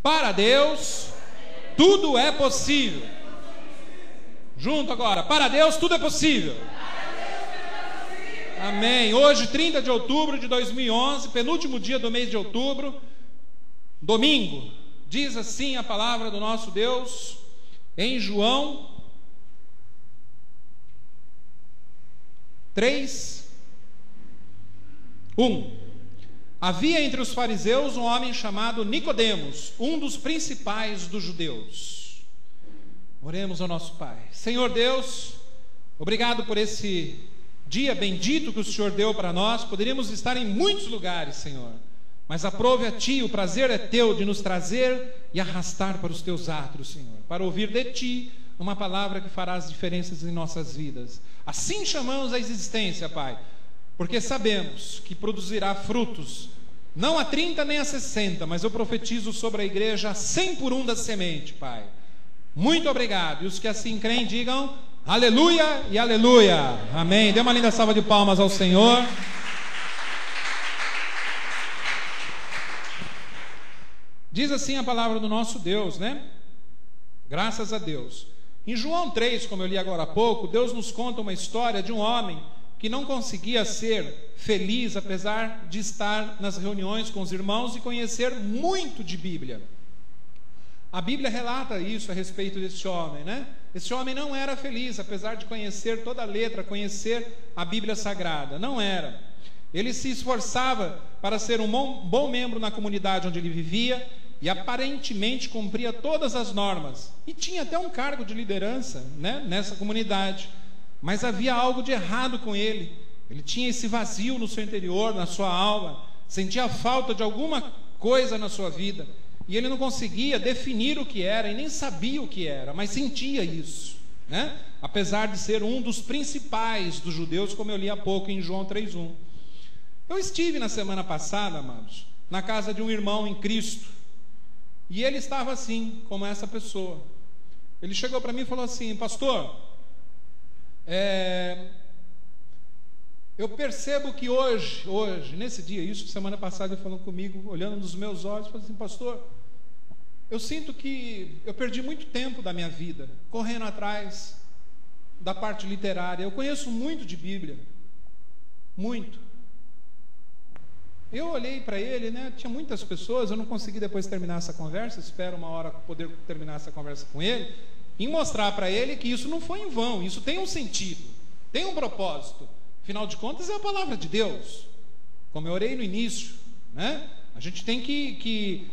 Para Deus, tudo é possível. Junto agora. Para Deus, tudo é possível. Amém. Hoje, 30 de outubro de 2011, penúltimo dia do mês de outubro, domingo. Diz assim a palavra do nosso Deus em João 3:1. Havia entre os fariseus um homem chamado Nicodemos, um dos principais dos judeus. Oremos ao nosso Pai. Senhor Deus, obrigado por esse dia bendito que o Senhor deu para nós. Poderíamos estar em muitos lugares, Senhor, mas aprove a Ti, o prazer é Teu de nos trazer e arrastar para os Teus atos, Senhor, para ouvir de Ti uma palavra que fará as diferenças em nossas vidas. Assim chamamos a existência, Pai, porque sabemos que produzirá frutos, não a 30 nem a 60, mas eu profetizo sobre a igreja a 100 por 1 da semente, Pai. Muito obrigado. E os que assim creem, digam aleluia e aleluia. Amém. Dê uma linda salva de palmas ao Senhor. Diz assim a palavra do nosso Deus, né? Graças a Deus. Em João 3, como eu li agora há pouco, Deus nos conta uma história de um homem que não conseguia ser feliz, apesar de estar nas reuniões com os irmãos e conhecer muito de Bíblia. A Bíblia relata isso a respeito desse homem, né? Esse homem não era feliz, apesar de conhecer toda a letra, conhecer a Bíblia Sagrada. Não era. Ele se esforçava para ser um bom membro na comunidade onde ele vivia e aparentemente cumpria todas as normas. E tinha até um cargo de liderança, né, nessa comunidade. Mas havia algo de errado com ele. Ele tinha esse vazio no seu interior, na sua alma, sentia falta de alguma coisa na sua vida, e ele não conseguia definir o que era, e nem sabia o que era, mas sentia isso, né? Apesar de ser um dos principais dos judeus, como eu li há pouco em João 3:1. Eu estive na semana passada, amados, na casa de um irmão em Cristo, e ele estava assim, como essa pessoa. Ele chegou para mim e falou assim: pastor, eu percebo que hoje, nesse dia, isso semana passada ele falou comigo, olhando nos meus olhos, falou assim: pastor, eu sinto que eu perdi muito tempo da minha vida correndo atrás da parte literária. Eu conheço muito de Bíblia, muito. Eu olhei para ele, né? Tinha muitas pessoas, eu não consegui depois terminar essa conversa, espero uma hora poder terminar essa conversa com ele, e mostrar para ele que isso não foi em vão, isso tem um sentido, tem um propósito. Afinal de contas, é a palavra de Deus. Como eu orei no início, né? A gente tem que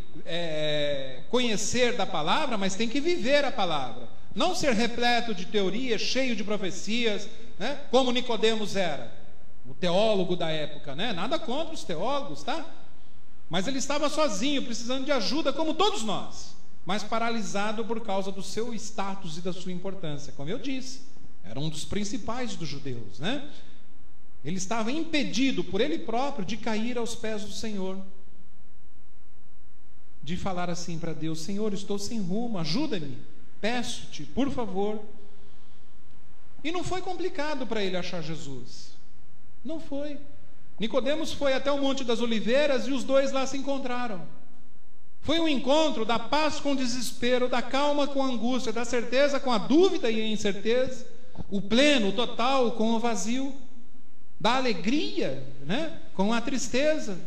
conhecer da palavra, mas tem que viver a palavra. Não ser repleto de teorias, cheio de profecias, né? Como Nicodemos era, o teólogo da época, né? Nada contra os teólogos, tá? Mas ele estava sozinho, precisando de ajuda, como todos nós, mas paralisado por causa do seu status e da sua importância. Como eu disse, era um dos principais dos judeus, né? Ele estava impedido por ele próprio de cair aos pés do Senhor, de falar assim para Deus: Senhor, estou sem rumo, ajuda-me, peço-te, por favor. E não foi complicado para ele achar Jesus, não foi. Nicodemos foi até o Monte das Oliveiras e os dois lá se encontraram. Foi um encontro da paz com o desespero, da calma com a angústia, da certeza com a dúvida e a incerteza, o pleno, o total com o vazio, da alegria, né, com a tristeza.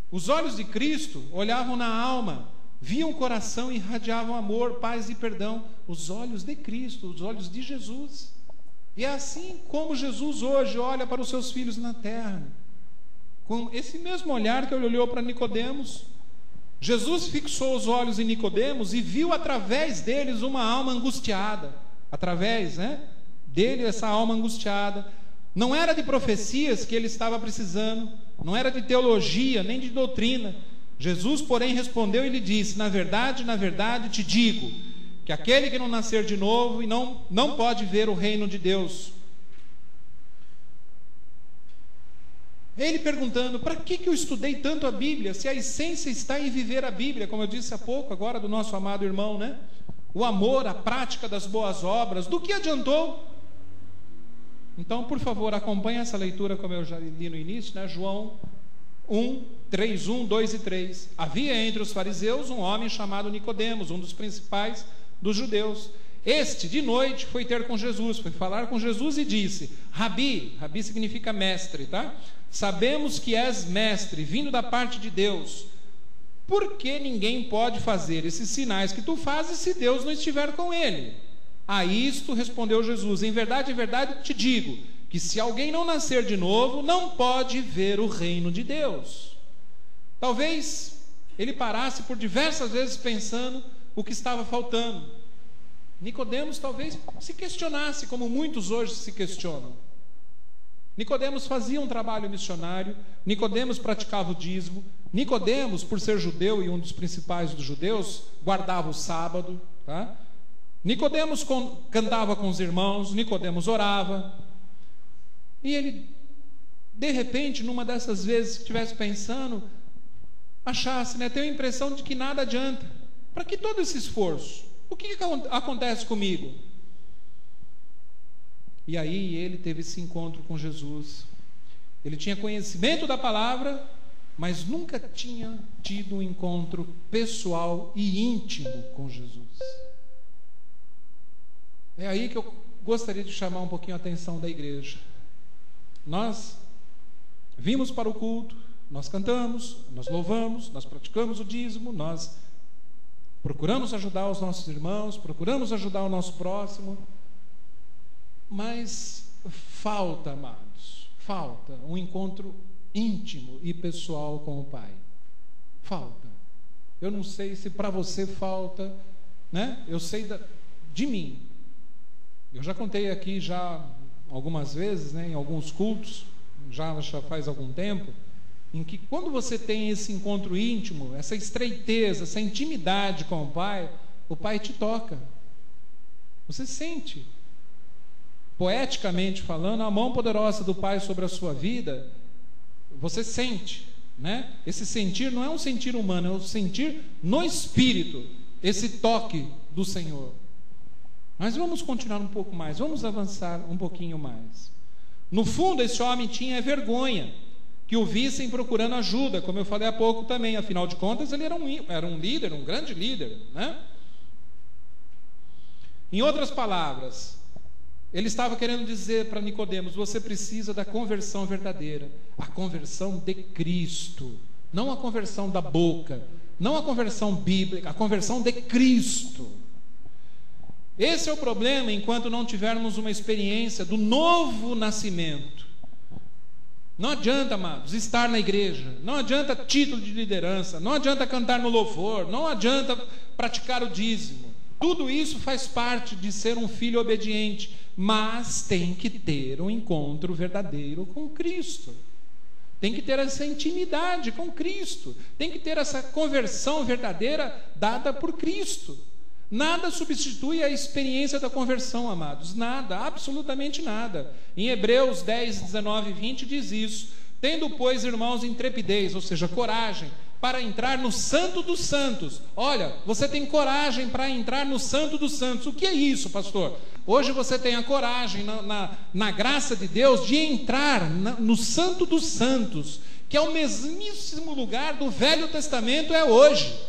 Os olhos de Cristo olhavam na alma, viam o coração e irradiavam amor, paz e perdão. Os olhos de Cristo, os olhos de Jesus. E é assim como Jesus hoje olha para os seus filhos na terra, com esse mesmo olhar que ele olhou para Nicodemos. Jesus fixou os olhos em Nicodemos e viu através deles uma alma angustiada, através, né, dele essa alma angustiada. Não era de profecias que ele estava precisando, não era de teologia, nem de doutrina. Jesus, porém, respondeu e lhe disse: na verdade, te digo, que aquele que não nascer de novo e não pode ver o reino de Deus. Ele perguntando: para que eu estudei tanto a Bíblia, se a essência está em viver a Bíblia, como eu disse há pouco agora do nosso amado irmão, né? O amor, a prática das boas obras, do que adiantou? Então, por favor, acompanhe essa leitura, como eu já li no início, né? João 1, 2 e 3. Havia entre os fariseus um homem chamado Nicodemos, um dos principais dos judeus. Este, de noite, foi ter com Jesus, foi falar com Jesus e disse: Rabi, Rabi significa mestre, tá? Sabemos que és mestre, vindo da parte de Deus. Por que ninguém pode fazer esses sinais que tu fazes se Deus não estiver com ele? A isto respondeu Jesus: em verdade te digo, que se alguém não nascer de novo, não pode ver o reino de Deus. Talvez ele parasse por diversas vezes pensando o que estava faltando. Nicodemos talvez se questionasse, como muitos hoje se questionam. Nicodemos fazia um trabalho missionário, Nicodemos praticava o dízimo, Nicodemos, por ser judeu e um dos principais dos judeus, guardava o sábado, tá? Nicodemos cantava com os irmãos, Nicodemos orava. E ele, de repente, numa dessas vezes que estivesse pensando, achasse, tem a impressão de que nada adianta. Para que todo esse esforço? O que acontece comigo? E aí ele teve esse encontro com Jesus. Ele tinha conhecimento da palavra, mas nunca tinha tido um encontro pessoal e íntimo com Jesus. É aí que eu gostaria de chamar um pouquinho a atenção da igreja. Nós vimos para o culto, nós cantamos, nós louvamos, nós praticamos o dízimo, nós procuramos ajudar os nossos irmãos, procuramos ajudar o nosso próximo, mas falta, amados, falta um encontro íntimo e pessoal com o Pai. Falta. Eu não sei se para você falta, Eu sei de mim. Eu já contei aqui já algumas vezes, em alguns cultos, já faz algum tempo, em que quando você tem esse encontro íntimo, essa estreiteza, essa intimidade com o Pai te toca. Você sente, poeticamente falando, a mão poderosa do Pai sobre a sua vida. Você sente, Esse sentir não é um sentir humano, é um sentir no espírito, esse toque do Senhor. Mas vamos continuar um pouco mais, vamos avançar um pouquinho mais. No fundo, esse homem tinha vergonha que o vissem procurando ajuda, como eu falei há pouco também. Afinal de contas, ele era um líder, um grande líder, Em outras palavras, ele estava querendo dizer para Nicodemos: você precisa da conversão verdadeira, a conversão de Cristo, não a conversão da boca, não a conversão bíblica, a conversão de Cristo. Esse é o problema enquanto não tivermos uma experiência do novo nascimento. Não adianta, amados, estar na igreja, não adianta título de liderança, não adianta cantar no louvor, não adianta praticar o dízimo. Tudo isso faz parte de ser um filho obediente, mas tem que ter um encontro verdadeiro com Cristo. Tem que ter essa intimidade com Cristo, tem que ter essa conversão verdadeira dada por Cristo. Nada substitui a experiência da conversão, amados. Nada, absolutamente nada. Em Hebreus 10, 19 e 20 diz isso: tendo, pois, irmãos, intrepidez, ou seja, coragem, para entrar no Santo dos Santos. Olha, você tem coragem para entrar no Santo dos Santos. O que é isso, pastor? Hoje você tem a coragem, na graça de Deus, de entrar no Santo dos Santos, que é o mesmíssimo lugar do Velho Testamento, é hoje.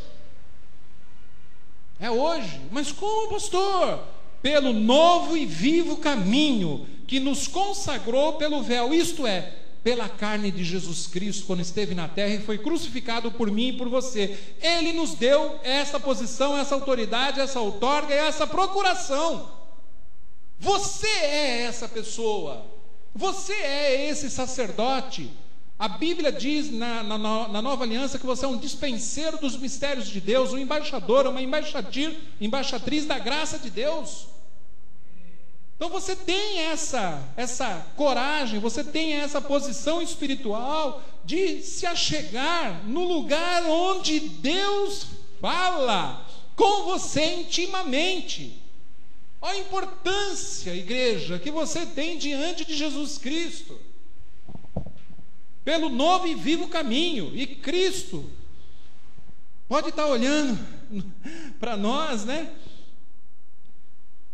É hoje. Mas como, pastor? Pelo novo e vivo caminho que nos consagrou pelo véu, isto é, pela carne de Jesus Cristo, quando esteve na terra e foi crucificado por mim e por você. Ele nos deu essa posição, essa autoridade, essa outorga e essa procuração. Você é essa pessoa. Você é esse sacerdote. A Bíblia diz na Nova Aliança que você é um dispenseiro dos mistérios de Deus, um embaixador, uma embaixatriz da graça de Deus. Então você tem essa coragem, você tem essa posição espiritual de se achegar no lugar onde Deus fala com você intimamente. Olha a importância, igreja, que você tem diante de Jesus Cristo. Pelo novo e vivo caminho. E Cristo pode estar olhando para nós,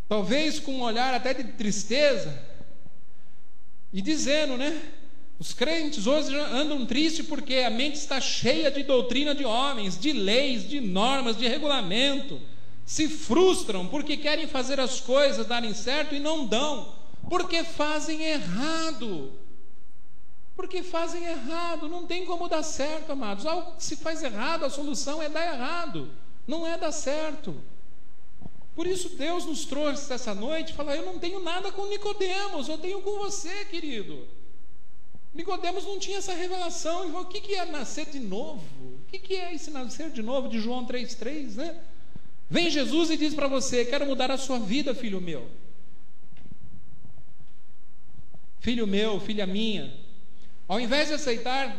talvez com um olhar até de tristeza, e dizendo, Os crentes hoje andam tristes porque a mente está cheia de doutrina de homens, de leis, de normas, de regulamento. Se frustram porque querem fazer as coisas darem certo e não dão, porque fazem errado. Porque fazem errado, não tem como dar certo, amados. Algo que se faz errado, a solução é dar errado, não é dar certo. Por isso Deus nos trouxe essa noite e falou: eu não tenho nada com Nicodemos, eu tenho com você, querido. Nicodemos não tinha essa revelação. Ele falou: o que é nascer de novo? O que é esse nascer de novo de João 3,3, né? Vem Jesus e diz para você: quero mudar a sua vida, filho meu. Filho meu, filha minha. Ao invés de aceitar,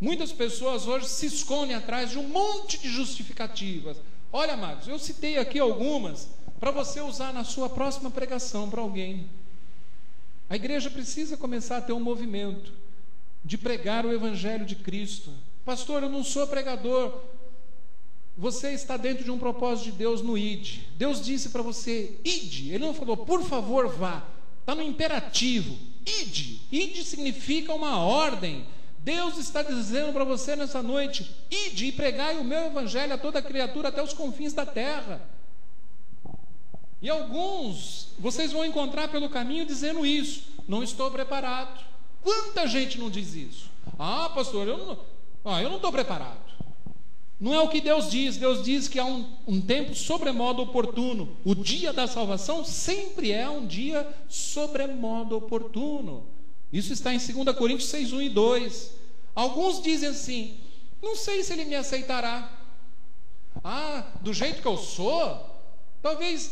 muitas pessoas hoje se escondem atrás de um monte de justificativas. Olha, amados, eu citei aqui algumas para você usar na sua próxima pregação para alguém. A igreja precisa começar a ter um movimento de pregar o Evangelho de Cristo. Pastor, eu não sou pregador. Você está dentro de um propósito de Deus no ide. Deus disse para você, ide. Ele não falou, por favor, vá. Está no imperativo, ide. Ide significa uma ordem. Deus está dizendo para você nessa noite, ide e pregai o meu Evangelho a toda criatura até os confins da terra. E alguns, vocês vão encontrar pelo caminho dizendo isso: não estou preparado. Quanta gente não diz isso? Ah, pastor, eu não estou preparado. Não é o que Deus diz. Deus diz que há um tempo sobremodo oportuno. O dia da salvação sempre é um dia sobremodo oportuno. Isso está em 2 Coríntios 6, 1 e 2. Alguns dizem assim: não sei se ele me aceitará. Ah, do jeito que eu sou? Talvez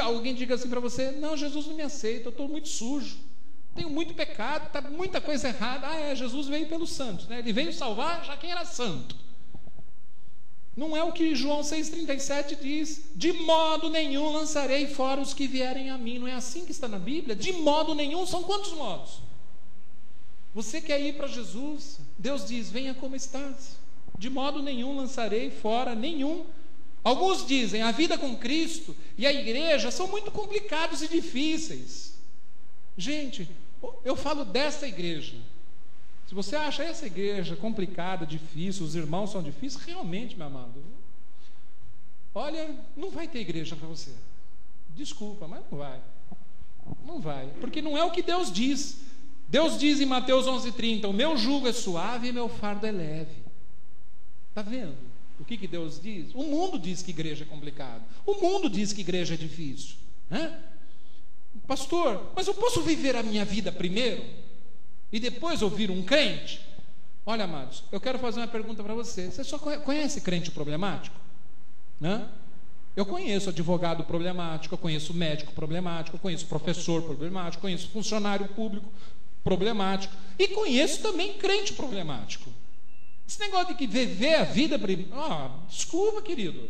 alguém diga assim para você: não, Jesus não me aceita, eu estou muito sujo, tenho muito pecado, está muita coisa errada. Ah, Jesus veio pelos santos, né? Ele veio salvar já quem era santo. Não é o que João 6,37 diz: de modo nenhum lançarei fora os que vierem a mim. Não é assim que está na Bíblia? De modo nenhum, são quantos modos? Você quer ir para Jesus? Deus diz: venha como estás. De modo nenhum lançarei fora nenhum. Alguns dizem: a vida com Cristo e a igreja são muito complicados e difíceis. Gente, eu falo dessa igreja. Se você acha essa igreja complicada, difícil, os irmãos são difíceis, realmente, meu amado, olha, não vai ter igreja para você. Desculpa, mas não vai. Não vai, porque não é o que Deus diz. Deus diz em Mateus 11,30: o meu jugo é suave e meu fardo é leve. Está vendo o que Deus diz? O mundo diz que igreja é complicado. O mundo diz que igreja é difícil, né? Pastor, mas eu posso viver a minha vida primeiro e depois ouvir um crente? Olha, amados, eu quero fazer uma pergunta para você. Você só conhece crente problemático? Né? Eu conheço advogado problemático, eu conheço médico problemático, eu conheço professor problemático, conheço funcionário público problemático e conheço também crente problemático. Esse negócio de que viver a vida... desculpa, querido,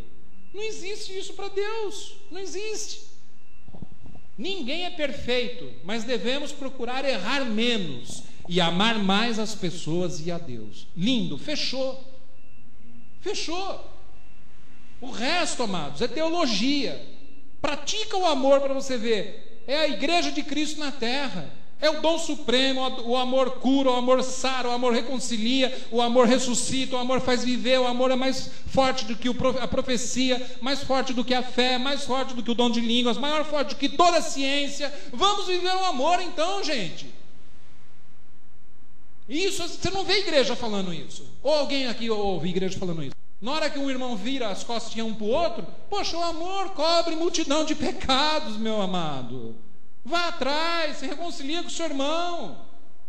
não existe isso para Deus, não existe. Ninguém é perfeito, mas devemos procurar errar menos e amar mais as pessoas e a Deus. Lindo, fechou. Fechou. O resto, amados, é teologia. Pratica o amor para você ver. É a igreja de Cristo na terra. É o dom supremo, o amor cura, o amor sara, o amor reconcilia, o amor ressuscita, o amor faz viver, o amor é mais forte do que a profecia, mais forte do que a fé, mais forte do que o dom de línguas, maior forte do que toda a ciência. Vamos viver o amor então, gente. Isso, você não vê igreja falando isso. Ou alguém aqui ouve igreja falando isso. Na hora que um irmão vira as costas um para o outro, poxa, o amor cobre multidão de pecados, meu amado. Vá atrás, se reconcilia com o seu irmão.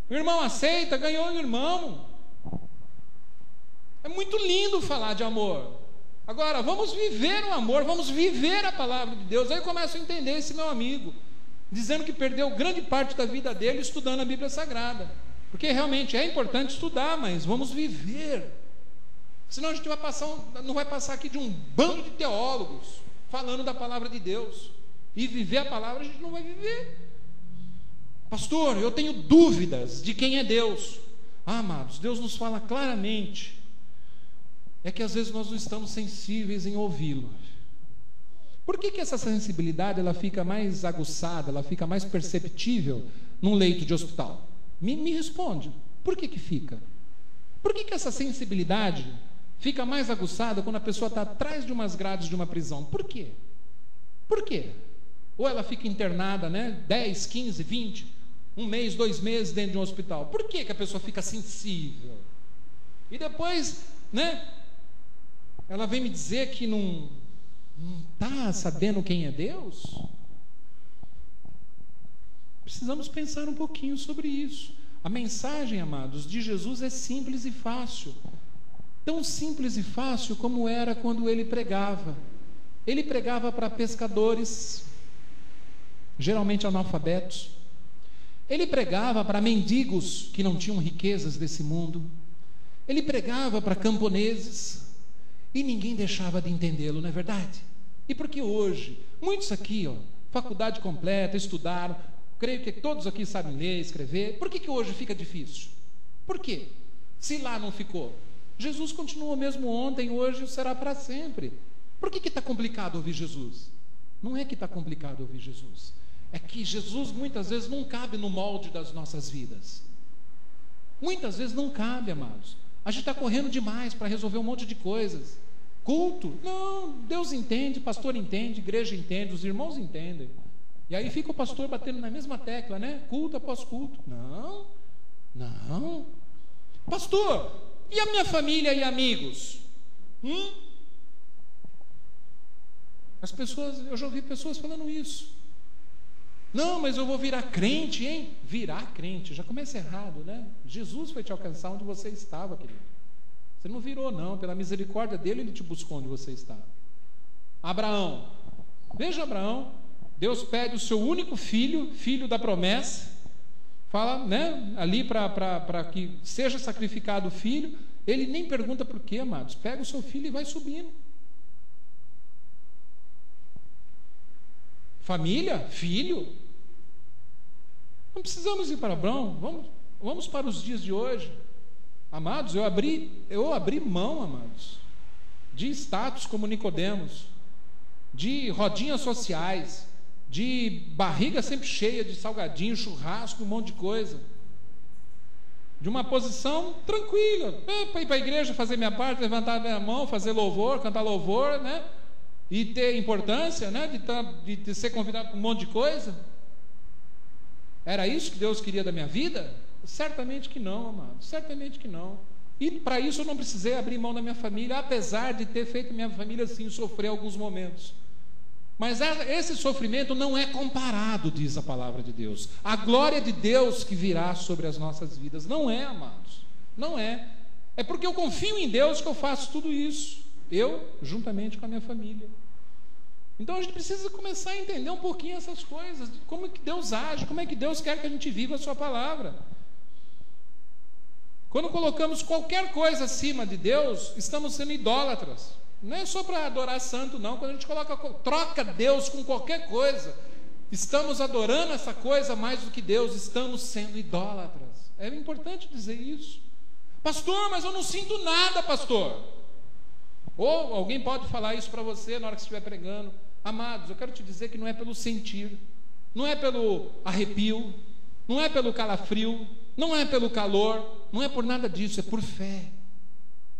O irmão aceita, ganhou o irmão. É muito lindo falar de amor. Agora, vamos viver o amor, vamos viver a palavra de Deus. Aí eu começo a entender esse meu amigo, dizendo que perdeu grande parte da vida dele estudando a Bíblia Sagrada. Porque realmente é importante estudar, mas vamos viver. Senão a gente não vai passar aqui de um bando de teólogos falando da palavra de Deus. E viver a palavra a gente não vai viver. Pastor, eu tenho dúvidas de quem é Deus. Amados, Deus nos fala claramente. É que às vezes nós não estamos sensíveis em ouvi-lo. Por que essa sensibilidade ela fica mais aguçada, ela fica mais perceptível num leito de hospital? Me responde. Por que fica? Por que essa sensibilidade fica mais aguçada quando a pessoa está atrás de umas grades de uma prisão? Por quê? Por quê? Ou ela fica internada, 10, 15, 20, 1 mês, 2 meses dentro de um hospital. Por que a pessoa fica sensível? E depois, ela vem me dizer que não está sabendo quem é Deus? Precisamos pensar um pouquinho sobre isso. A mensagem, amados, de Jesus é simples e fácil. Tão simples e fácil como era quando ele pregava. Ele pregava para pescadores, geralmente analfabetos. Ele pregava para mendigos que não tinham riquezas desse mundo. Ele pregava para camponeses e ninguém deixava de entendê-lo, não é verdade? E por que hoje, muitos aqui, faculdade completa, estudaram, creio que todos aqui sabem ler, escrever, por que hoje fica difícil? Por quê? Se lá não ficou. Jesus continua mesmo ontem, hoje e será para sempre. Por que está complicado ouvir Jesus? Não é que está complicado ouvir Jesus. É que Jesus muitas vezes não cabe no molde das nossas vidas. Muitas vezes não cabe, amados. A gente está correndo demais para resolver um monte de coisas. Culto? Não, Deus entende, pastor entende, igreja entende, os irmãos entendem. E aí fica o pastor batendo na mesma tecla, culto após culto. Não. Pastor, e a minha família e amigos? As pessoas, eu já ouvi pessoas falando isso. Não, mas eu vou virar crente, hein? Virar crente, já começa errado, Jesus foi te alcançar onde você estava, querido. Você não virou, não. Pela misericórdia dele, ele te buscou onde você estava. Abraão, veja Abraão. Deus pede o seu único filho, filho da promessa, fala, ali para que seja sacrificado o filho. Ele nem pergunta por quê, amados. Pega o seu filho e vai subindo. Família, filho. Não precisamos ir para Abraão. Vamos para os dias de hoje. Amados, eu abri mão, amados, de status como Nicodemos, de rodinhas sociais, de barriga sempre cheia de salgadinho, churrasco, um monte de coisa, de uma posição tranquila, para ir para a igreja, fazer minha parte, levantar a minha mão, fazer louvor, cantar louvor, e ter importância, de ser convidado para um monte de coisa. Era isso que Deus queria da minha vida? Certamente que não, amado, certamente que não. E para isso eu não precisei abrir mão da minha família, apesar de ter feito minha família sim sofrer alguns momentos. Mas esse sofrimento não é comparado, diz a palavra de Deus. A glória de Deus que virá sobre as nossas vidas, não é, amados, não é. É porque eu confio em Deus que eu faço tudo isso, eu juntamente com a minha família. Então a gente precisa começar a entender um pouquinho essas coisas, como é que Deus age, como é que Deus quer que a gente viva a sua palavra. Quando colocamos qualquer coisa acima de Deus, estamos sendo idólatras. Não é só para adorar santo, não. Quando a gente troca Deus com qualquer coisa, estamos adorando essa coisa mais do que Deus, estamos sendo idólatras. É importante dizer isso. Pastor, mas eu não sinto nada, pastor. Ou alguém pode falar isso para você na hora que você estiver pregando. Amados, eu quero te dizer que não é pelo sentir, não é pelo arrepio, não é pelo calafrio, não é pelo calor, não é por nada disso, é por fé.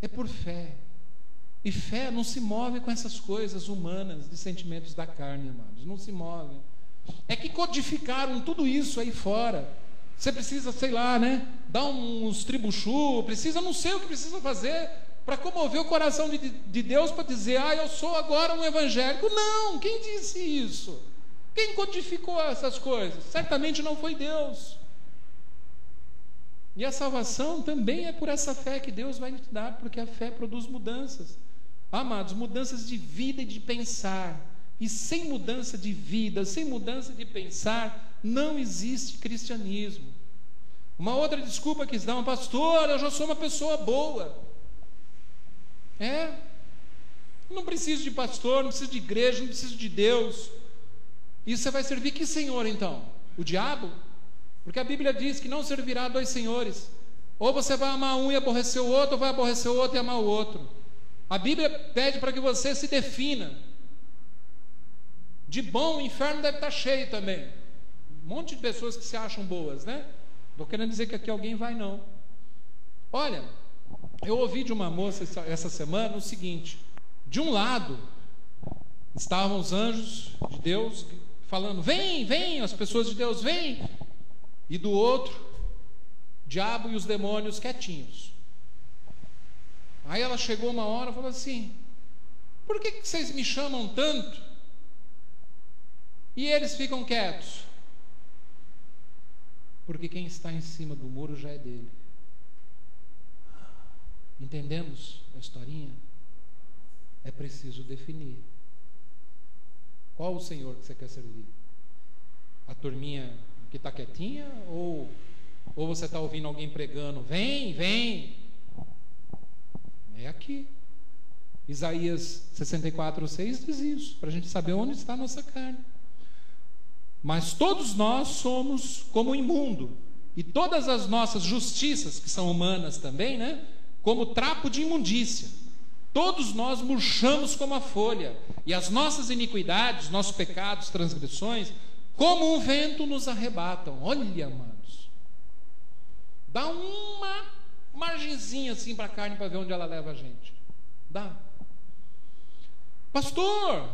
É por fé. E fé não se move com essas coisas humanas, de sentimentos da carne, amados. Não se move. É que codificaram tudo isso aí fora. Você precisa, sei lá, dar uns tribuchu, não sei o que precisa fazer para comover o coração de Deus, para dizer, eu sou agora um evangélico. Não, quem disse isso? Quem codificou essas coisas? Certamente não foi Deus. E a salvação também é por essa fé que Deus vai te dar, porque a fé produz mudanças. Amados, mudanças de vida e de pensar. E sem mudança de vida, sem mudança de pensar, não existe cristianismo. Uma outra desculpa que dão, pastor, eu já sou uma pessoa boa. Não preciso de pastor, não preciso de igreja, não preciso de Deus. E você vai servir que senhor então? O diabo? Porque a Bíblia diz que não servirá a dois senhores. Ou você vai amar um e aborrecer o outro, ou vai aborrecer o outro e amar o outro. A Bíblia pede para que você se defina. De bom, o inferno deve estar cheio também. Um monte de pessoas que se acham boas, Estou querendo dizer que aqui alguém vai, não. Olha, eu ouvi de uma moça essa semana o seguinte: de um lado estavam os anjos de Deus falando, vem, vem, as pessoas de Deus, vem, e do outro, o diabo e os demônios quietinhos. Aí ela chegou uma hora e falou assim: por que vocês me chamam tanto e eles ficam quietos? Porque quem está em cima do muro já é dele. Entendemos a historinha? É preciso definir. Qual o Senhor que você quer servir? A turminha que está quietinha? Ou você está ouvindo alguém pregando, vem, vem? É aqui. Isaías 64:6 diz isso, para a gente saber onde está a nossa carne. Mas todos nós somos como imundo, e todas as nossas justiças, que são humanas também, né? Como trapo de imundícia. Todos nós murchamos como a folha, e as nossas iniquidades, nossos pecados, transgressões, como um vento nos arrebatam. Olha, amados, dá uma margenzinha assim para a carne para ver onde ela leva a gente. Dá. Pastor,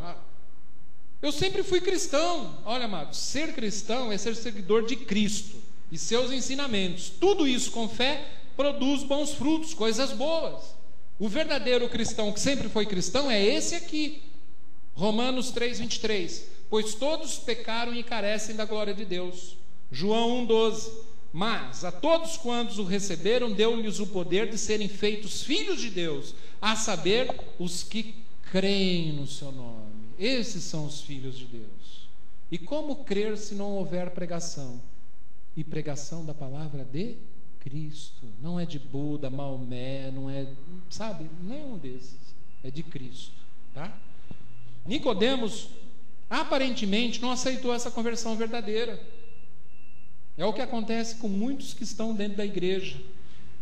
eu sempre fui cristão. Olha, amados, ser cristão é ser seguidor de Cristo e seus ensinamentos. Tudo isso com fé produz bons frutos, coisas boas. O verdadeiro cristão que sempre foi cristão é esse aqui. Romanos 3:23. Pois todos pecaram e carecem da glória de Deus. João 1:12. Mas a todos quantos o receberam, deu-lhes o poder de serem feitos filhos de Deus, a saber, os que creem no seu nome. Esses são os filhos de Deus. E como crer se não houver pregação? E pregação da palavra de Cristo. Não é de Buda, Maomé, não é, sabe, nenhum desses. É de Cristo, tá? Nicodemos aparentemente não aceitou essa conversão verdadeira. É o que acontece com muitos que estão dentro da igreja.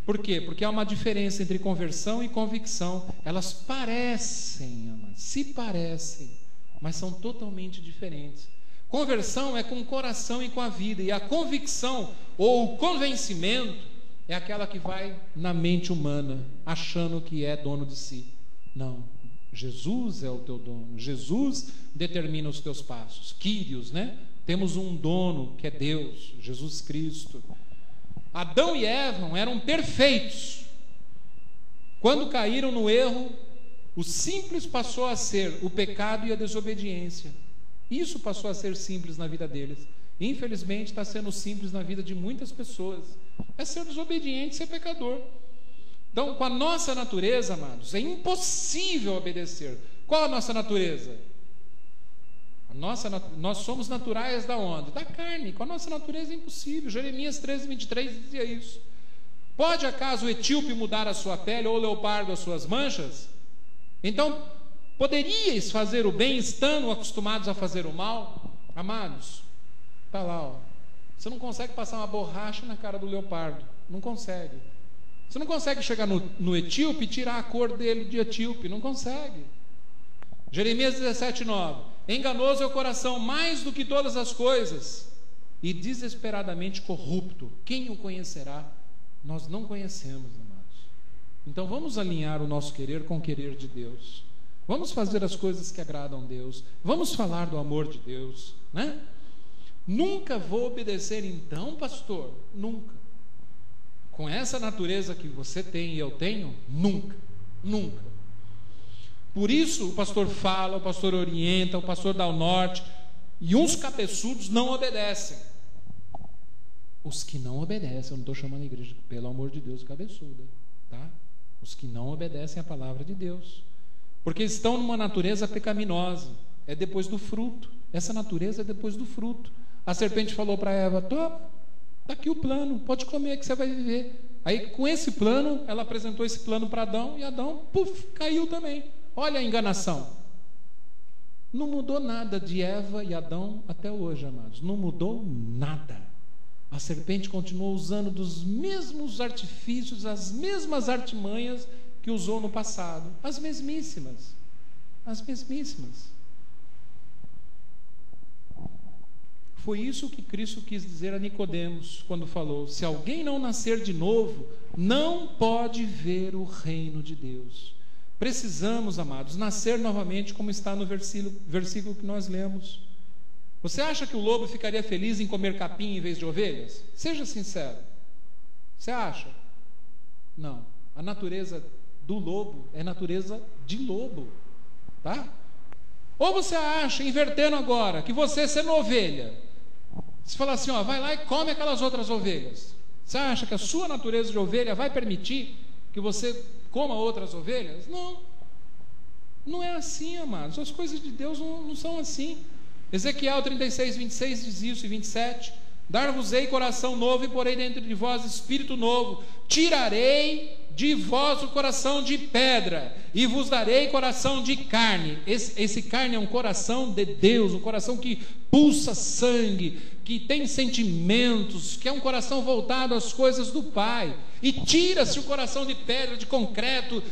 Por quê? Porque há uma diferença entre conversão e convicção. Elas parecem, se parecem, mas são totalmente diferentes. Conversão é com o coração e com a vida, e a convicção ou o convencimento é aquela que vai na mente humana, achando que é dono de si. Não, Jesus é o teu dono, Jesus determina os teus passos. Kyrios, né? Temos um dono que é Deus, Jesus Cristo. Adão e Eva eram perfeitos. Quando caíram no erro, o simples passou a ser o pecado e a desobediência. Isso passou a ser simples na vida deles. Infelizmente está sendo simples na vida de muitas pessoas. É ser desobediente, ser pecador. Então, com a nossa natureza, amados, é impossível obedecer. Qual a nossa natureza? Nós somos naturais da onde? Da carne. Com a nossa natureza é impossível. Jeremias 13:23 dizia isso. Pode acaso o etíope mudar a sua pele ou o leopardo as suas manchas? Então, poderíeis fazer o bem estando acostumados a fazer o mal? Amados, está lá, ó. Você não consegue passar uma borracha na cara do leopardo. Não consegue. Você não consegue chegar no etíope e tirar a cor dele de etíope. Não consegue. Jeremias 17:9. Enganoso é o coração mais do que todas as coisas, e desesperadamente corrupto. Quem o conhecerá? Nós não conhecemos, amados. Então vamos alinhar o nosso querer com o querer de Deus. Vamos fazer as coisas que agradam a Deus. Vamos falar do amor de Deus, né? Nunca vou obedecer então, pastor. Nunca. Com essa natureza que você tem e eu tenho, nunca. Nunca. Por isso o pastor fala, o pastor orienta, o pastor dá o norte, e uns cabeçudos não obedecem. Os que não obedecem, eu não estou chamando a igreja, pelo amor de Deus, cabeçuda, tá? Os que não obedecem a palavra de Deus, porque estão numa natureza pecaminosa, é depois do fruto, essa natureza é depois do fruto. A serpente falou para Eva: toma, está aqui o plano, pode comer que você vai viver. Aí com esse plano, ela apresentou esse plano para Adão, e Adão, caiu também. Olha a enganação. Não mudou nada de Eva e Adão até hoje, amados. Não mudou nada. A serpente continuou usando dos mesmos artifícios, as mesmas artimanhas que usou no passado. As mesmíssimas. As mesmíssimas. Foi isso que Cristo quis dizer a Nicodemos quando falou: se alguém não nascer de novo, não pode ver o reino de Deus. Precisamos, amados, nascer novamente, como está no versículo que nós lemos. Você acha que o lobo ficaria feliz em comer capim em vez de ovelhas? Seja sincero. Você acha? Não. A natureza do lobo é natureza de lobo, tá? Ou você acha, invertendo agora, que você sendo ovelha, você fala assim, ó, vai lá e come aquelas outras ovelhas. Você acha que a sua natureza de ovelha vai permitir que você coma outras ovelhas? Não. Não é assim, amados. As coisas de Deus não são assim. Ezequiel 36, 26 diz isso, e 27. Dar-vos-ei coração novo e porei dentro de vós espírito novo. Tirarei de vós o coração de pedra e vos darei coração de carne. Esse carne é um coração de Deus, um coração que pulsa sangue, que tem sentimentos, que é um coração voltado às coisas do Pai. E tira-se o coração de pedra, de concreto,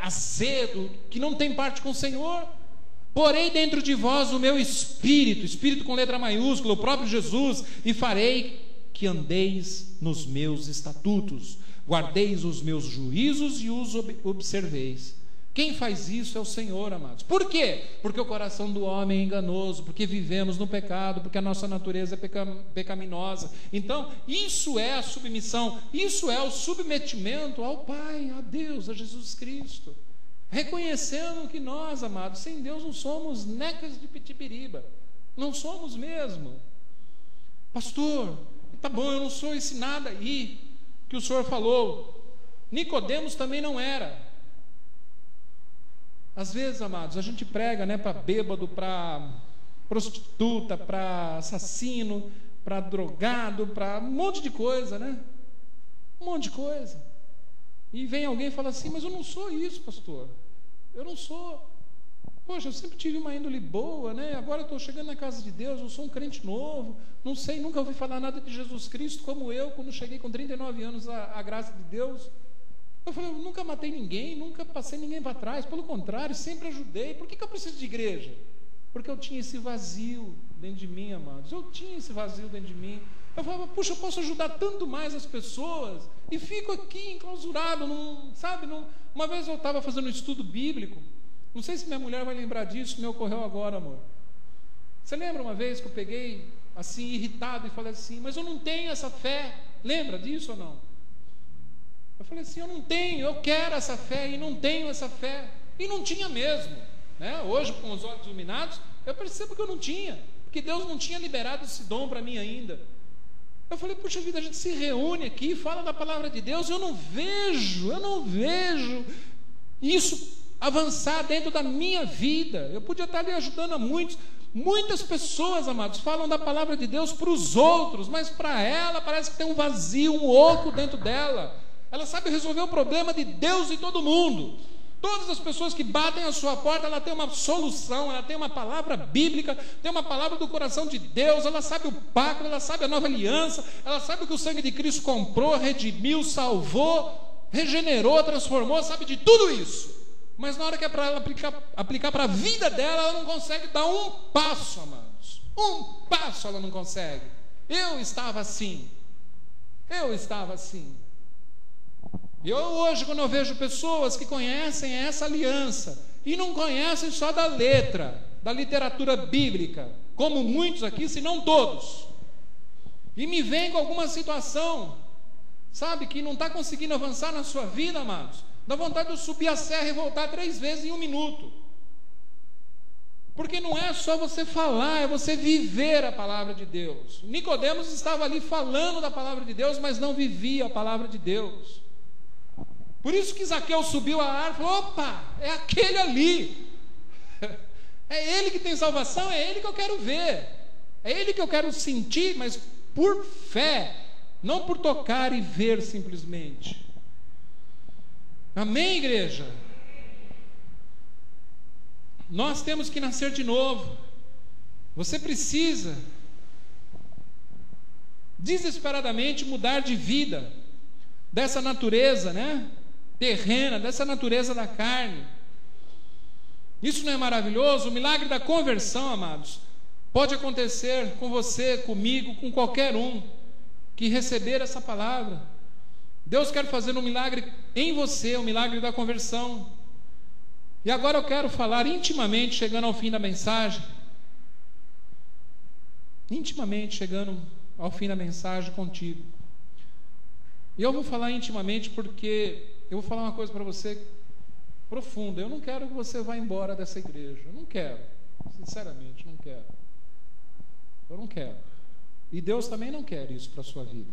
azedo, que não tem parte com o Senhor. Porei dentro de vós o meu espírito, espírito com letra maiúscula, o próprio Jesus, e farei que andeis nos meus estatutos, guardeis os meus juízos e os observeis. Quem faz isso é o Senhor, amados. Por quê? Porque o coração do homem é enganoso, porque vivemos no pecado, porque a nossa natureza é pecaminosa. Então, isso é a submissão, isso é o submetimento ao Pai, a Deus, a Jesus Cristo. Reconhecendo que nós, amados, sem Deus não somos necas de pitibiriba. Não somos mesmo. Pastor, tá bom, eu não sou esse nada aí que o senhor falou. Nicodemos também não era. Às vezes, amados, a gente prega, né, para bêbado, para prostituta, para assassino, para drogado, para um monte de coisa, né? Um monte de coisa. E vem alguém e fala assim, mas eu não sou isso, pastor. Eu não sou. Poxa, eu sempre tive uma índole boa, né? Agora eu estou chegando na casa de Deus, eu sou um crente novo, não sei, nunca ouvi falar nada de Jesus Cristo, como eu, quando cheguei com 39 anos à graça de Deus. Eu falei, eu nunca matei ninguém, nunca passei ninguém para trás, pelo contrário, sempre ajudei. Por que eu preciso de igreja? Porque eu tinha esse vazio dentro de mim, amados. Eu tinha esse vazio dentro de mim. Eu falava, puxa, eu posso ajudar tanto mais as pessoas, e fico aqui enclausurado, sabe? Uma vez eu estava fazendo um estudo bíblico, não sei se minha mulher vai lembrar disso, me ocorreu agora, amor. Você lembra uma vez que eu peguei, assim, irritado, e falei assim, mas eu não tenho essa fé, lembra disso ou não? Eu falei assim, eu não tenho, eu quero essa fé, e não tenho essa fé, e não tinha mesmo, né? Hoje, com os olhos iluminados, eu percebo que eu não tinha, porque Deus não tinha liberado esse dom para mim ainda. Eu falei, puxa vida, a gente se reúne aqui, fala da palavra de Deus, eu não vejo isso avançar dentro da minha vida. Eu podia estar ali ajudando a muitas pessoas, amados, falam da palavra de Deus para os outros, mas para ela parece que tem um vazio, um oco dentro dela. Ela sabe resolver o problema de Deus e todo mundo. Todas as pessoas que batem a sua porta, ela tem uma solução, ela tem uma palavra bíblica, tem uma palavra do coração de Deus, ela sabe o pacto, ela sabe a nova aliança, ela sabe o que o sangue de Cristo comprou, redimiu, salvou, regenerou, transformou, sabe de tudo isso. Mas na hora que é para ela aplicar para a vida dela, ela não consegue dar um passo, amados. Um passo ela não consegue. Eu estava assim. E hoje, quando eu vejo pessoas que conhecem essa aliança e não conhecem só da letra, da literatura bíblica, como muitos aqui, se não todos, e me vem com alguma situação, sabe, que não está conseguindo avançar na sua vida, amados, dá vontade de eu subir a serra e voltar 3 vezes em 1 minuto. Porque não é só você falar, é você viver a palavra de Deus. Nicodemos estava ali falando da palavra de Deus, mas não vivia a palavra de Deus. Por isso que Zaqueu subiu a árvore e falou, opa, é aquele ali. É ele que tem salvação, é ele que eu quero ver. É ele que eu quero sentir, mas por fé, não por tocar e ver simplesmente. Amém, igreja? Nós temos que nascer de novo. Você precisa desesperadamente mudar de vida, dessa natureza, né, terrena, dessa natureza da carne. Isso não é maravilhoso? O milagre da conversão, amados, Pode acontecer com você, comigo, com qualquer um que receber essa palavra. Deus quer fazer um milagre em você, um milagre da conversão. E agora eu quero falar intimamente, chegando ao fim da mensagem, contigo. E eu vou falar intimamente porque eu vou falar uma coisa para você profunda. Eu não quero que você vá embora dessa igreja. Eu não quero. Sinceramente, não quero. Eu não quero. E Deus também não quer isso para a sua vida.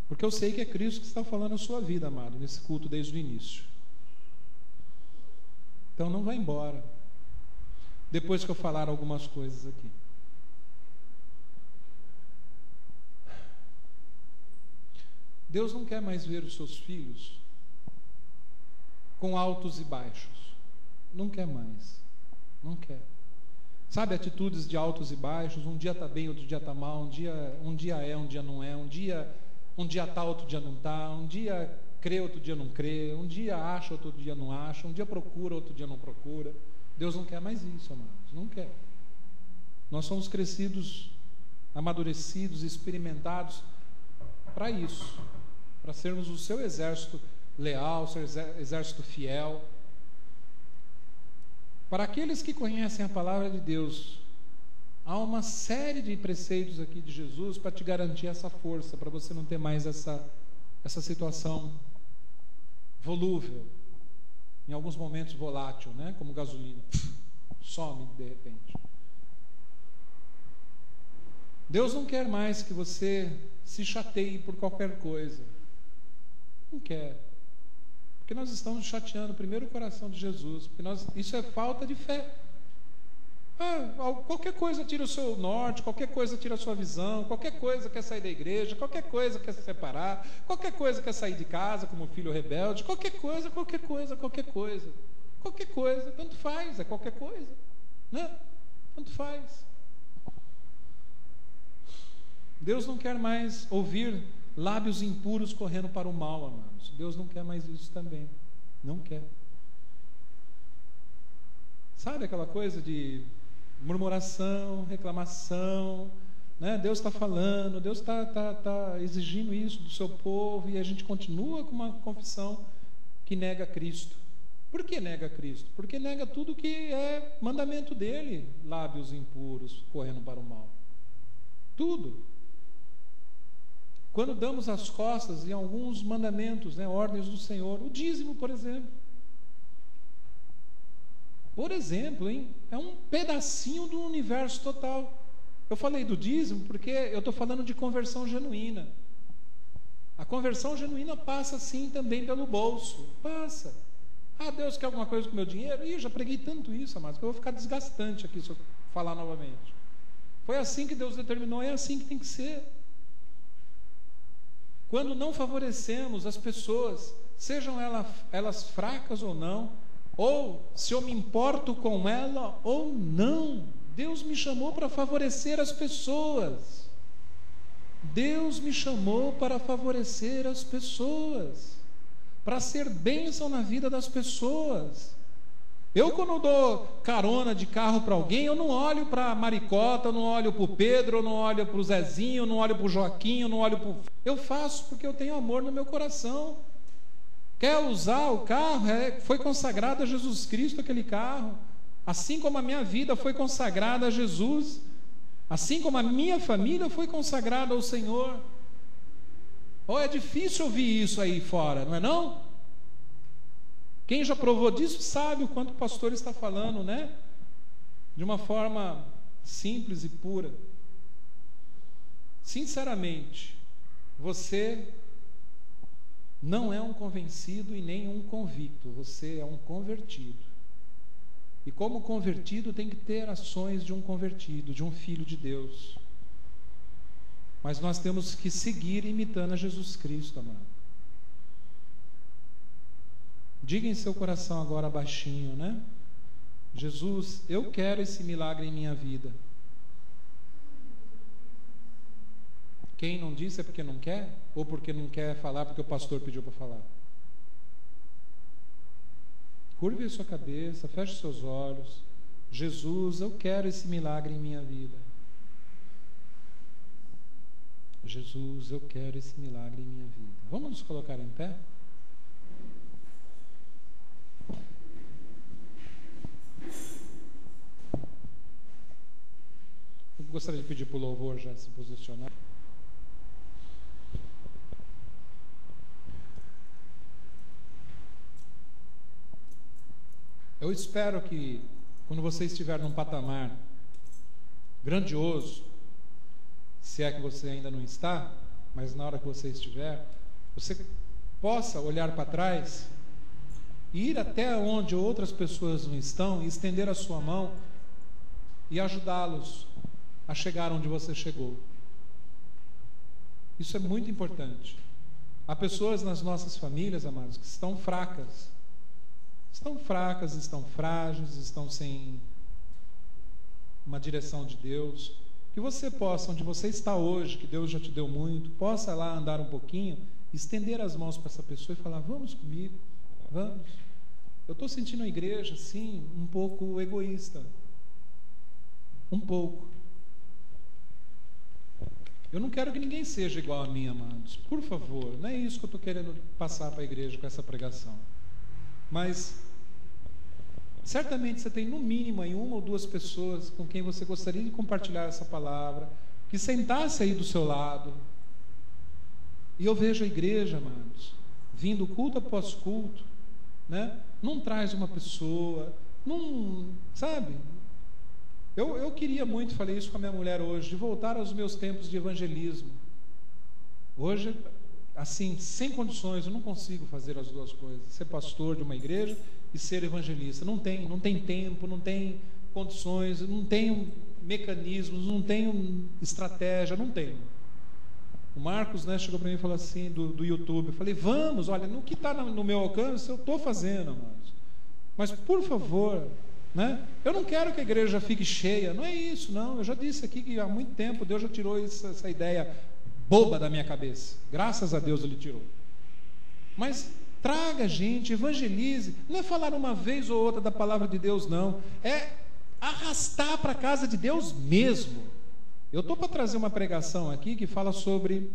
Porque eu sei que é Cristo que está falando a sua vida, amado, nesse culto desde o início. Então não vá embora. Depois que eu falar algumas coisas aqui. Deus não quer mais ver os seus filhos com altos e baixos. Não quer mais. Não quer. Sabe, atitudes de altos e baixos, um dia está bem, outro dia está mal, um dia é, um dia não é, um dia está, outro dia não está, um dia crê, outro dia não crê, um dia acha, outro dia não acha, um dia procura, outro dia não procura. Deus não quer mais isso, amados, não quer. Nós somos crescidos, amadurecidos, experimentados para isso, para sermos o seu exército leal, o seu exército fiel. Para aqueles que conhecem a palavra de Deus, há uma série de preceitos aqui de Jesus para te garantir essa força, para você não ter mais essa situação volúvel, em alguns momentos volátil, né? Como gasolina, some de repente. Deus não quer mais que você se chateie por qualquer coisa. Não quer. Porque nós estamos chateando primeiro o coração de Jesus, porque isso é falta de fé. Qualquer coisa tira o seu norte, qualquer coisa tira a sua visão, qualquer coisa quer sair da igreja, qualquer coisa quer se separar, qualquer coisa quer sair de casa como filho rebelde, qualquer coisa, tanto faz, é qualquer coisa, né? Tanto faz. Deus não quer mais ouvir lábios impuros correndo para o mal, amados. Deus não quer mais isso também. Não quer. Sabe aquela coisa de murmuração, reclamação, né? Deus está falando, Deus está exigindo isso do seu povo, e a gente continua com uma confissão que nega Cristo. Por que nega Cristo? Porque nega tudo que é mandamento dele, lábios impuros correndo para o mal. Tudo. Quando damos as costas em alguns mandamentos, né, ordens do Senhor, o dízimo, por exemplo. Por exemplo, hein, é um pedacinho do universo total. Eu falei do dízimo porque eu estou falando de conversão genuína. A conversão genuína passa sim também pelo bolso. Passa. Deus quer alguma coisa com o meu dinheiro? Já preguei tanto isso, amados, que eu vou ficar desgastante aqui se eu falar novamente. Foi assim que Deus determinou, é assim que tem que ser. Quando não favorecemos as pessoas, sejam elas fracas ou não, ou se eu me importo com ela ou não, Deus me chamou para favorecer as pessoas. Deus me chamou para favorecer as pessoas, para ser bênção na vida das pessoas. Eu, quando dou carona de carro para alguém, eu não olho para a Maricota, eu não olho para o Pedro, eu não olho para o Zezinho, eu não olho para o Joaquim, eu não olho para... Eu faço porque eu tenho amor no meu coração. Quer usar o carro? Foi consagrado a Jesus Cristo aquele carro. Assim como a minha vida foi consagrada a Jesus, assim como a minha família foi consagrada ao Senhor. É difícil ouvir isso aí fora, não é não? Quem já provou disso sabe o quanto o pastor está falando, né? De uma forma simples e pura. Sinceramente, você não é um convencido e nem um convicto, você é um convertido. E como convertido tem que ter ações de um convertido, de um filho de Deus. Mas nós temos que seguir imitando a Jesus Cristo, amado. Diga em seu coração agora baixinho, né? Jesus, eu quero esse milagre em minha vida. Quem não disse é porque não quer? Ou porque não quer falar porque o pastor pediu para falar? Curve a sua cabeça, feche seus olhos. Jesus, eu quero esse milagre em minha vida. Jesus, eu quero esse milagre em minha vida. Vamos nos colocar em pé? Eu gostaria de pedir para o louvor já se posicionar. Eu espero que, quando você estiver num patamar grandioso, se é que você ainda não está, mas na hora que você estiver, você possa olhar para trás e ir até onde outras pessoas não estão e estender a sua mão e ajudá-los a chegar onde você chegou. Isso é muito importante. Há pessoas nas nossas famílias, amados, que estão fracas, estão frágeis, estão sem uma direção de Deus. Que você possa, onde você está hoje, que Deus já te deu muito, possa lá andar um pouquinho, estender as mãos para essa pessoa e falar: vamos comigo, vamos. Eu estou sentindo a igreja assim, um pouco egoísta, um pouco. Eu não quero que ninguém seja igual a mim, amados, por favor, não é isso que eu estou querendo passar para a igreja com essa pregação. Mas certamente você tem no mínimo aí uma ou duas pessoas com quem você gostaria de compartilhar essa palavra, que sentasse aí do seu lado. E eu vejo a igreja, amados, vindo culto após culto, né? Não traz uma pessoa, não, sabe? Eu queria muito, falei isso com a minha mulher hoje, de voltar aos meus tempos de evangelismo. Hoje, assim, sem condições, eu não consigo fazer as duas coisas, ser pastor de uma igreja e ser evangelista. Não tem tempo, não tem condições, não tenho mecanismos, não tenho estratégia, não tenho. O Marcos, né, chegou para mim e falou assim, do YouTube, eu falei: vamos, olha, no que está no meu alcance, eu estou fazendo, amados. Mas, por favor, né, eu não quero que a igreja fique cheia, não é isso, não. Eu já disse aqui que há muito tempo Deus já tirou essa ideia boba da minha cabeça. Graças a Deus Ele tirou. Mas traga gente, evangelize. Não é falar uma vez ou outra da palavra de Deus, não. É arrastar para a casa de Deus mesmo. Eu estou para trazer uma pregação aqui que fala sobre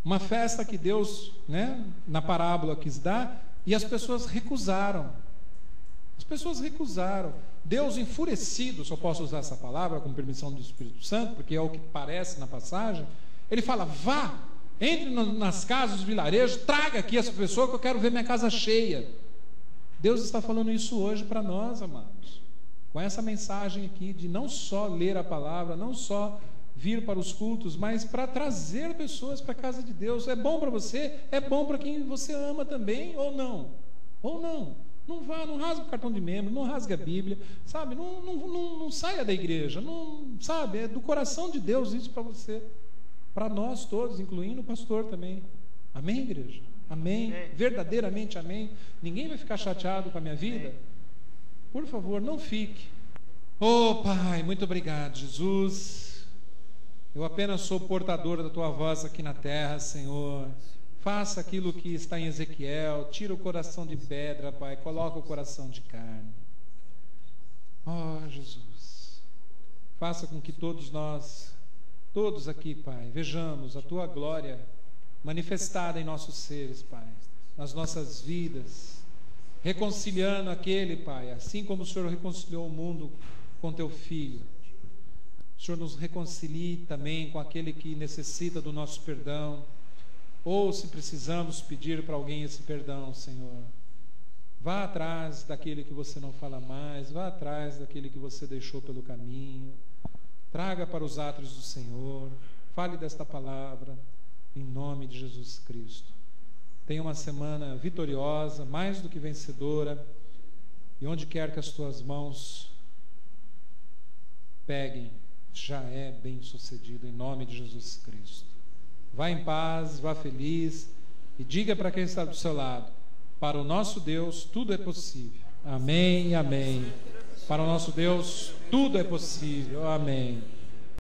uma festa que Deus, né, na parábola quis dar, e as pessoas recusaram. As pessoas recusaram. Deus enfurecido, se eu posso usar essa palavra com permissão do Espírito Santo, porque é o que parece na passagem, Ele fala: vá, entre nas casas dos vilarejos, traga aqui essa pessoa que eu quero ver minha casa cheia. Deus está falando isso hoje para nós, amados, com essa mensagem aqui de não só ler a palavra, não só vir para os cultos, mas para trazer pessoas para a casa de Deus. É bom para você, é bom para quem você ama também, ou não? Ou não? Não vá, não rasgue o cartão de membro, não rasgue a Bíblia, sabe? Não saia da igreja, não, sabe? É do coração de Deus isso para você, para nós todos, incluindo o pastor também. Amém, igreja? Amém? Verdadeiramente amém? Ninguém vai ficar chateado com a minha vida? Por favor, não fique. Oh, Pai, muito obrigado, Jesus. Eu apenas sou portador da Tua voz aqui na terra, Senhor. Faça aquilo que está em Ezequiel, tira o coração de pedra, Pai, coloca o coração de carne. Oh, Jesus, faça com que todos nós, todos aqui, Pai, vejamos a Tua glória manifestada em nossos seres, Pai, nas nossas vidas, reconciliando aquele, Pai, assim como o Senhor reconciliou o mundo com Teu Filho. O Senhor nos reconcilie também com aquele que necessita do nosso perdão, ou se precisamos pedir para alguém esse perdão, Senhor, vá atrás daquele que você não fala mais, vá atrás daquele que você deixou pelo caminho, traga para os átrios do Senhor, fale desta palavra, em nome de Jesus Cristo. Tenha uma semana vitoriosa, mais do que vencedora, e onde quer que as tuas mãos peguem, já é bem sucedido, em nome de Jesus Cristo. Vá em paz, vá feliz e diga para quem está do seu lado: para o nosso Deus tudo é possível. Amém, amém. Para o nosso Deus tudo é possível. Amém.